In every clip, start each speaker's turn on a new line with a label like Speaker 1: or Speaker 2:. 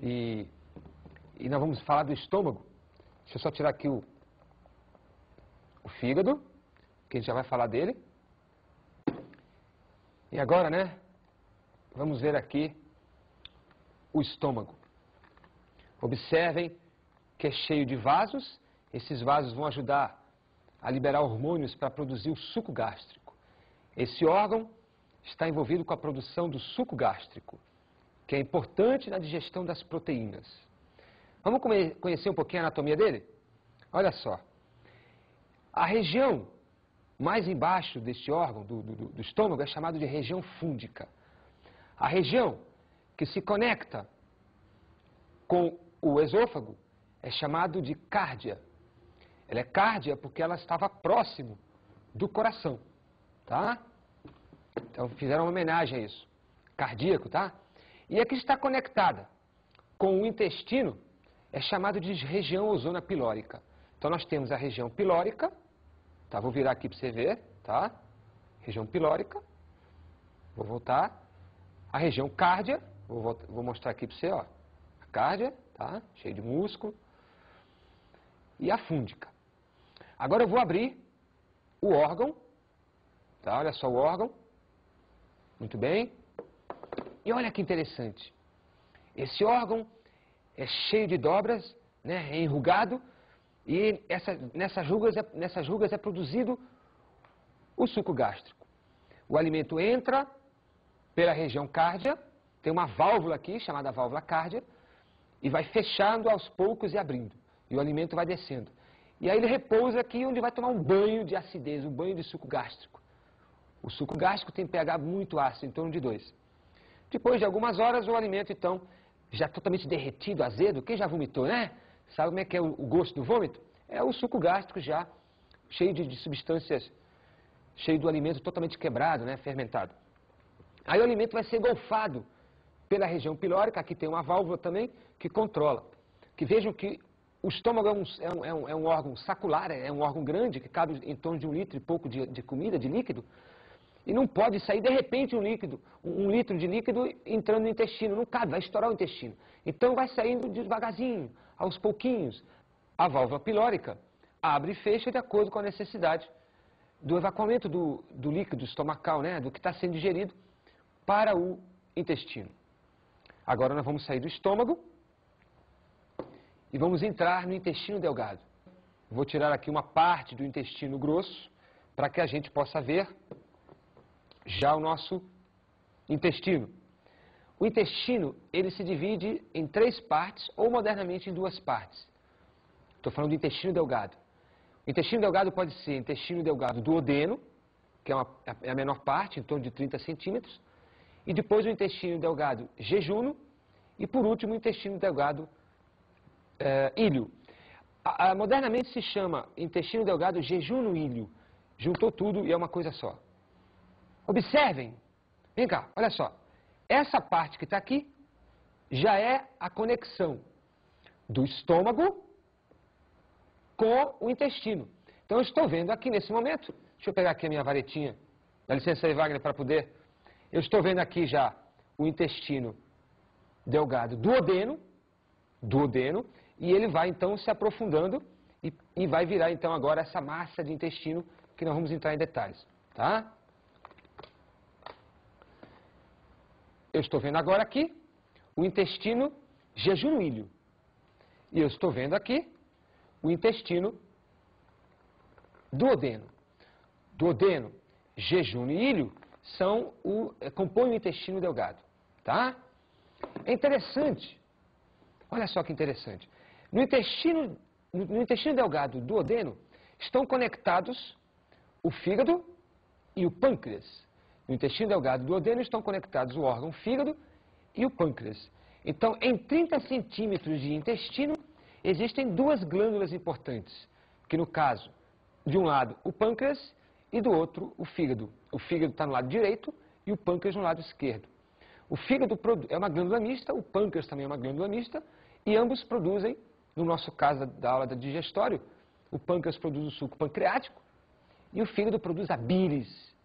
Speaker 1: E nós vamos falar do estômago. Deixa eu só tirar aqui o fígado, que a gente já vai falar dele. E agora, né, vamos ver aqui o estômago. Observem que é cheio de vasos. Esses vasos vão ajudar a liberar hormônios para produzir o suco gástrico. Esse órgão está envolvido com a produção do suco gástrico, que é importante na digestão das proteínas. Vamos conhecer um pouquinho a anatomia dele? Olha só. A região mais embaixo deste órgão, do estômago, é chamada de região fúndica. A região que se conecta com o esôfago é chamado de cárdia. Ela é cárdia porque ela estava próximo do coração, tá? Então fizeram uma homenagem a isso. Cardíaco, tá? E a que está conectada com o intestino é chamado de região ou zona pilórica. Então nós temos a região pilórica, tá? Vou virar aqui para você ver, tá? Região pilórica. Vou voltar. A região cárdia, vou mostrar aqui para você, ó. A cárdia, tá? Cheio de músculo. E a fúndica. Agora eu vou abrir o órgão, tá? Olha só o órgão. Muito bem. E olha que interessante. Esse órgão é cheio de dobras, né? É enrugado. E nessas rugas é produzido o suco gástrico. O alimento entra pela região cárdia, tem uma válvula aqui, chamada válvula cárdia, e vai fechando aos poucos e abrindo. E o alimento vai descendo. E aí ele repousa aqui onde vai tomar um banho de acidez, um banho de suco gástrico. O suco gástrico tem pH muito ácido, em torno de 2. Depois de algumas horas, o alimento, então, já totalmente derretido, azedo. Quem já vomitou, né? Sabe como é que é o gosto do vômito? É o suco gástrico já cheio de substâncias, cheio do alimento totalmente quebrado, né? Fermentado. Aí o alimento vai ser engolfado pela região pilórica, aqui tem uma válvula também, que controla. Que vejam que o estômago é um órgão sacular, é um órgão grande, que cabe em torno de 1 litro e pouco de comida, de líquido, e não pode sair de repente um litro de líquido entrando no intestino, não cabe, vai estourar o intestino. Então vai saindo devagarzinho, aos pouquinhos. A válvula pilórica abre e fecha de acordo com a necessidade do evacuamento do líquido estomacal, né, do que está sendo digerido para o intestino. Agora nós vamos sair do estômago e vamos entrar no intestino delgado. Vou tirar aqui uma parte do intestino grosso para que a gente possa ver já o nosso intestino. O intestino, ele se divide em 3 partes ou modernamente em 2 partes. Estou falando do intestino delgado. O intestino delgado pode ser intestino delgado duodeno, que é a menor parte, em torno de 30 centímetros, e depois o intestino delgado jejuno, e por último o intestino delgado íleo. Modernamente se chama intestino delgado jejuno-íleo. Juntou tudo e é uma coisa só. Observem, vem cá, olha só. Essa parte que está aqui já é a conexão do estômago com o intestino. Então eu estou vendo aqui nesse momento, deixa eu pegar aqui a minha varetinha, dá licença aí, Wagner, para poder. Eu estou vendo aqui já o intestino delgado duodeno, e ele vai então se aprofundando e vai virar então agora essa massa de intestino que nós vamos entrar em detalhes, tá? Eu estou vendo agora aqui o intestino jejuno-íleo. E eu estou vendo aqui o intestino duodeno. Duodeno, jejuno e íleo compõem o intestino delgado, tá? É interessante, olha só que interessante. No intestino delgado duodeno estão conectados o fígado e o pâncreas. No intestino delgado duodeno estão conectados o órgão fígado e o pâncreas. Então, em 30 centímetros de intestino, existem 2 glândulas importantes, que no caso, de um lado o pâncreas e do outro o fígado. O fígado está no lado direito e o pâncreas no lado esquerdo. O fígado é uma glândula mista, o pâncreas também é uma glândula mista, e ambos produzem, no nosso caso da aula da digestório, o pâncreas produz o suco pancreático e o fígado produz a bílis.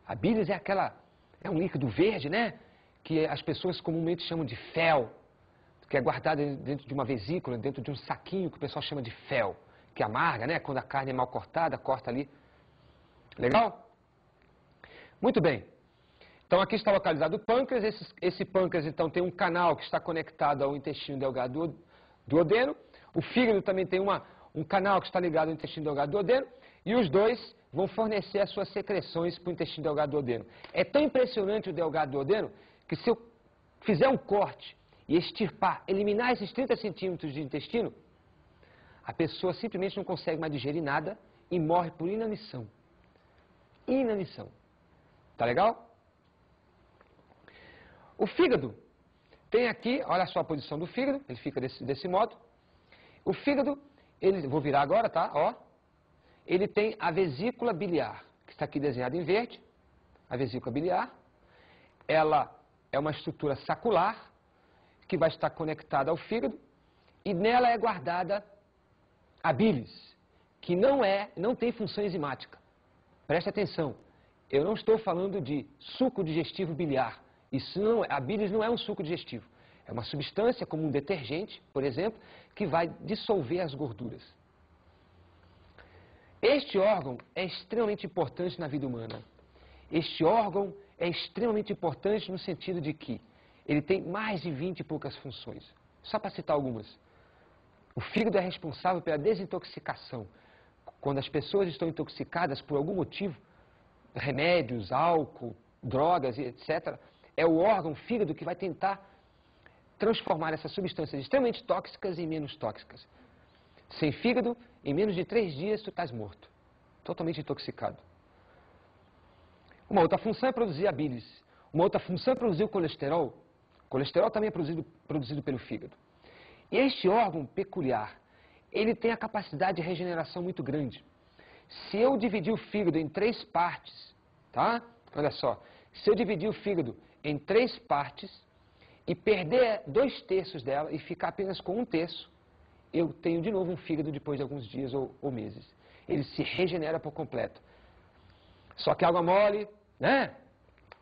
Speaker 1: A bílis é um líquido verde, né? Que as pessoas comumente chamam de fel. que é guardada dentro de uma vesícula, dentro de um saquinho que o pessoal chama de fel, que amarga, né? Quando a carne é mal cortada, corta ali. Legal? Muito bem. Então aqui está localizado o pâncreas. Esse pâncreas, então, tem um canal que está conectado ao intestino delgado duodeno. O fígado também tem um canal que está ligado ao intestino delgado duodeno. E os dois vão fornecer as suas secreções para o intestino delgado duodeno. É tão impressionante o delgado duodeno que se eu fizer um corte e extirpar, eliminar esses 30 centímetros de intestino, a pessoa simplesmente não consegue mais digerir nada e morre por inanição. Inanição. Tá legal? O fígado tem aqui, olha só a posição do fígado, ele fica desse modo. O fígado, vou virar agora, tá? Ó. Ele tem a vesícula biliar, que está aqui desenhada em verde. A vesícula biliar. Ela é uma estrutura sacular, que vai estar conectada ao fígado, e nela é guardada a bilis, que não tem função enzimática. Preste atenção, eu não estou falando de suco digestivo biliar. A bilis não é um suco digestivo. É uma substância como um detergente, por exemplo, que vai dissolver as gorduras. Este órgão é extremamente importante na vida humana. Este órgão é extremamente importante no sentido de que ele tem mais de 20 e poucas funções. Só para citar algumas. O fígado é responsável pela desintoxicação. Quando as pessoas estão intoxicadas por algum motivo, remédios, álcool, drogas, etc., é o órgão, o fígado, que vai tentar transformar essas substâncias extremamente tóxicas em menos tóxicas. Sem fígado, em menos de 3 dias, tu estás morto. Totalmente intoxicado. Uma outra função é produzir a bilis. Uma outra função é produzir o colesterol. O colesterol também é produzido pelo fígado. E este órgão peculiar, ele tem a capacidade de regeneração muito grande. Se eu dividir o fígado em 3 partes, tá? Olha só. Se eu dividir o fígado em 3 partes e perder 2/3 dela e ficar apenas com 1/3, eu tenho de novo um fígado depois de alguns dias ou meses. Ele se regenera por completo. Só que água mole, né?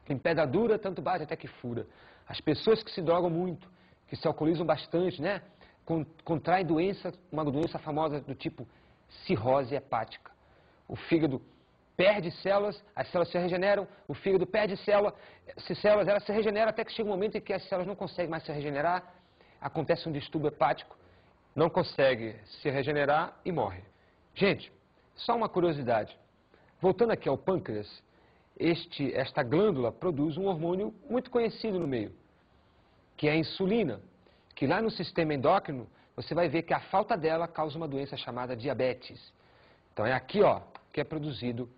Speaker 1: Em pedra dura, tanto bate até que fura. As pessoas que se drogam muito, que se alcoolizam bastante, né? Contraem uma doença famosa do tipo cirrose hepática. O fígado perde células, as células se regeneram, o fígado perde células, elas se regeneram até que chega um momento em que as células não conseguem mais se regenerar, acontece um distúrbio hepático, não consegue se regenerar e morre. Gente, só uma curiosidade. Voltando aqui ao pâncreas, esta glândula produz um hormônio muito conhecido no meio, que é a insulina, que lá no sistema endócrino você vai ver que a falta dela causa uma doença chamada diabetes. Então é aqui, ó, que é produzido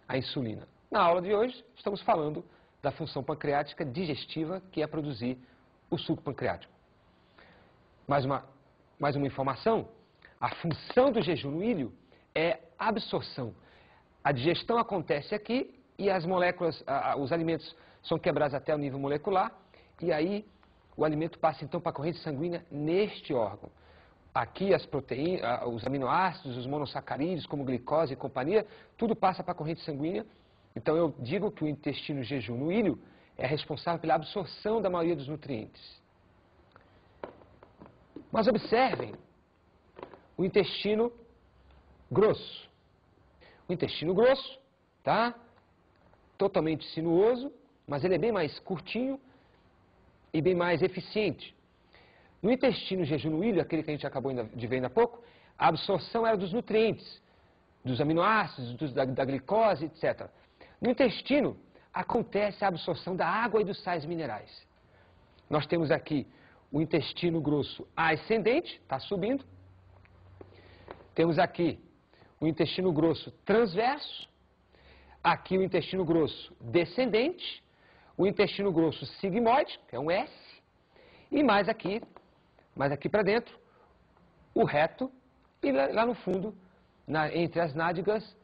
Speaker 1: a insulina. Na aula de hoje estamos falando da função pancreática digestiva, que é produzir o suco pancreático. Mais uma informação, a função do jejum no ilho é absorção. A digestão acontece aqui e as moléculas, os alimentos são quebrados até o nível molecular e aí o alimento passa então para a corrente sanguínea neste órgão. Aqui as proteínas, os aminoácidos, os monossacarídeos, como glicose e companhia, tudo passa para a corrente sanguínea. Então eu digo que o intestino jejum no ilho é responsável pela absorção da maioria dos nutrientes. Mas observem o intestino grosso. O intestino grosso, tá? Totalmente sinuoso, mas ele é bem mais curtinho e bem mais eficiente. No intestino jejum no ilho, aquele que a gente acabou de ver ainda há pouco, a absorção era dos nutrientes, dos aminoácidos, da glicose, etc. No intestino, acontece a absorção da água e dos sais minerais. Nós temos aqui o intestino grosso ascendente, está subindo. Temos aqui o intestino grosso transverso. Aqui o intestino grosso descendente. O intestino grosso sigmoide, que é um S. E mais aqui para dentro, o reto. E lá no fundo, entre as nádegas,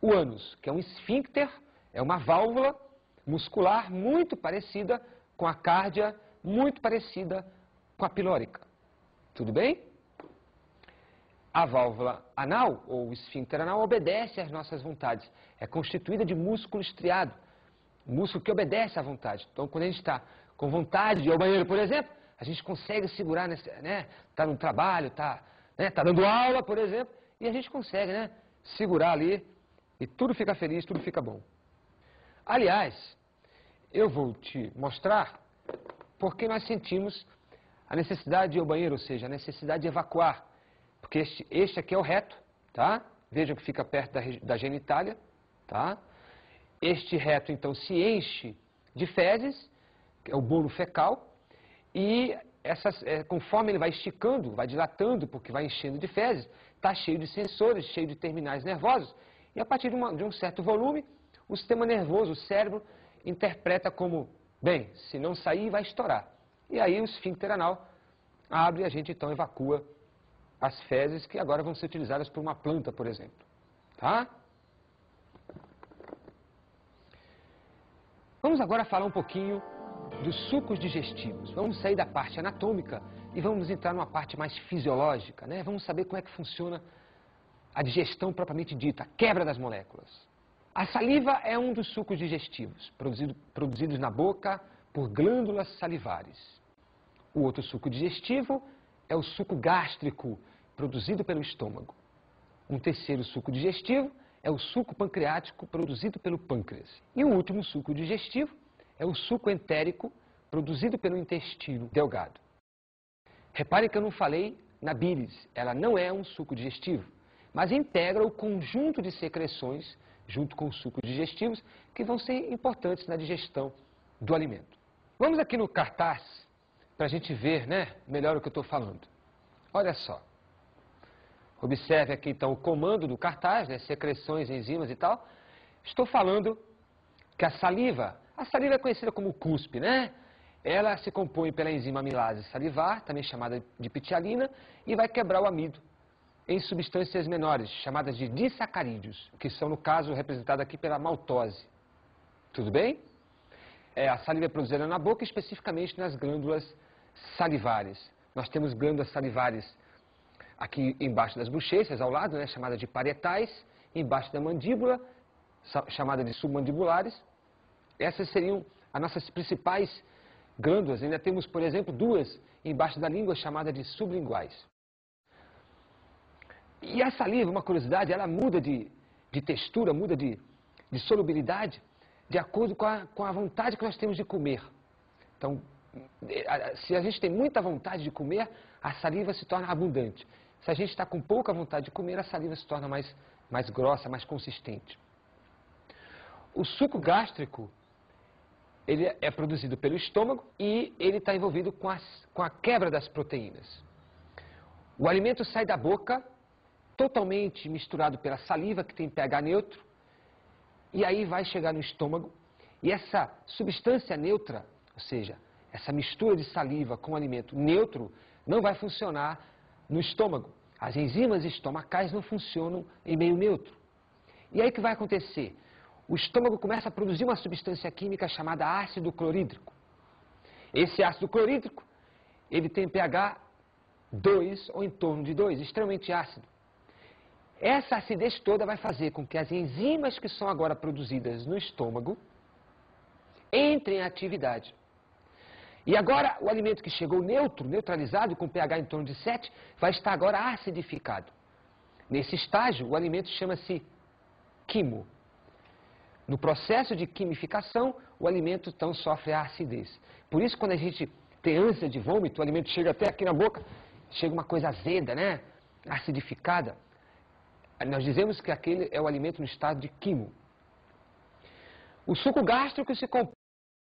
Speaker 1: o ânus, que é um esfíncter, é uma válvula muscular muito parecida com a cárdia, muito parecida com a pilórica. Tudo bem? A válvula anal, ou o esfíncter anal, obedece às nossas vontades. É constituída de músculo estriado, músculo que obedece à vontade. Então, quando a gente está com vontade de ir ao banheiro, por exemplo, a gente consegue segurar, né? Tá no trabalho, tá dando aula, por exemplo, e a gente consegue, né? Segurar ali e tudo fica feliz, tudo fica bom. Aliás, eu vou te mostrar porque nós sentimos a necessidade de ir ao banheiro, ou seja, a necessidade de evacuar. Porque este aqui é o reto, tá? Vejam que fica perto da genitália, tá? Este reto, então, se enche de fezes, que é o bolo fecal, e conforme ele vai esticando, vai dilatando, porque vai enchendo de fezes, está cheio de sensores, cheio de terminais nervosos, e a partir de um certo volume, o sistema nervoso, o cérebro, interpreta como, bem, se não sair, vai estourar. E aí o esfíncter anal abre e a gente então evacua as fezes que agora vão ser utilizadas por uma planta, por exemplo. Tá? Vamos agora falar um pouquinho dos sucos digestivos. Vamos sair da parte anatômica e vamos entrar numa parte mais fisiológica, né? Vamos saber como é que funciona a digestão propriamente dita, a quebra das moléculas. A saliva é um dos sucos digestivos, produzidos na boca por glândulas salivares. O outro suco digestivo é o suco gástrico, produzido pelo estômago. Um terceiro suco digestivo é o suco pancreático, produzido pelo pâncreas. E o último suco digestivo é o suco entérico, produzido pelo intestino delgado. Reparem que eu não falei na bílis, ela não é um suco digestivo, mas integra o conjunto de secreções, junto com os sucos digestivos, que vão ser importantes na digestão do alimento. Vamos aqui no cartaz, para a gente ver, né, melhor o que eu estou falando. Olha só. Observe aqui, então, o comando do cartaz, né, secreções, enzimas e tal. Estou falando que a saliva é conhecida como cuspe, né? Ela se compõe pela enzima amilase salivar, também chamada de pitialina, e vai quebrar o amido em substâncias menores, chamadas de disacarídeos, que são, no caso, representadas aqui pela maltose. Tudo bem? A saliva é produzida na boca, especificamente nas glândulas salivares. Nós temos glândulas salivares aqui embaixo das bochechas, ao lado, né, chamada de parietais, embaixo da mandíbula, chamada de submandibulares. Essas seriam as nossas principais glândulas. Ainda temos, por exemplo, duas embaixo da língua, chamadas de sublinguais. E a saliva, uma curiosidade, ela muda de textura, muda de solubilidade, de acordo com a vontade que nós temos de comer. Então, se a gente tem muita vontade de comer, a saliva se torna abundante. Se a gente está com pouca vontade de comer, a saliva se torna mais grossa, mais consistente. O suco gástrico, ele é produzido pelo estômago e ele está envolvido com a quebra das proteínas. O alimento sai da boca, totalmente misturado pela saliva, que tem pH neutro, e aí vai chegar no estômago, e essa substância neutra, ou seja, essa mistura de saliva com alimento neutro, não vai funcionar no estômago. As enzimas estomacais não funcionam em meio neutro. E aí o que vai acontecer? O estômago começa a produzir uma substância química chamada ácido clorídrico. Esse ácido clorídrico, ele tem pH 2 ou em torno de 2, extremamente ácido. Essa acidez toda vai fazer com que as enzimas que são agora produzidas no estômago entrem em atividade. E agora o alimento que chegou neutralizado, com pH em torno de 7, vai estar agora acidificado. Nesse estágio, o alimento chama-se quimo. No processo de quimificação, o alimento então sofre a acidez. Por isso, quando a gente tem ânsia de vômito, o alimento chega até aqui na boca, chega uma coisa azeda, né? Acidificada. Nós dizemos que aquele é o alimento no estado de quimo. O suco gástrico se compõe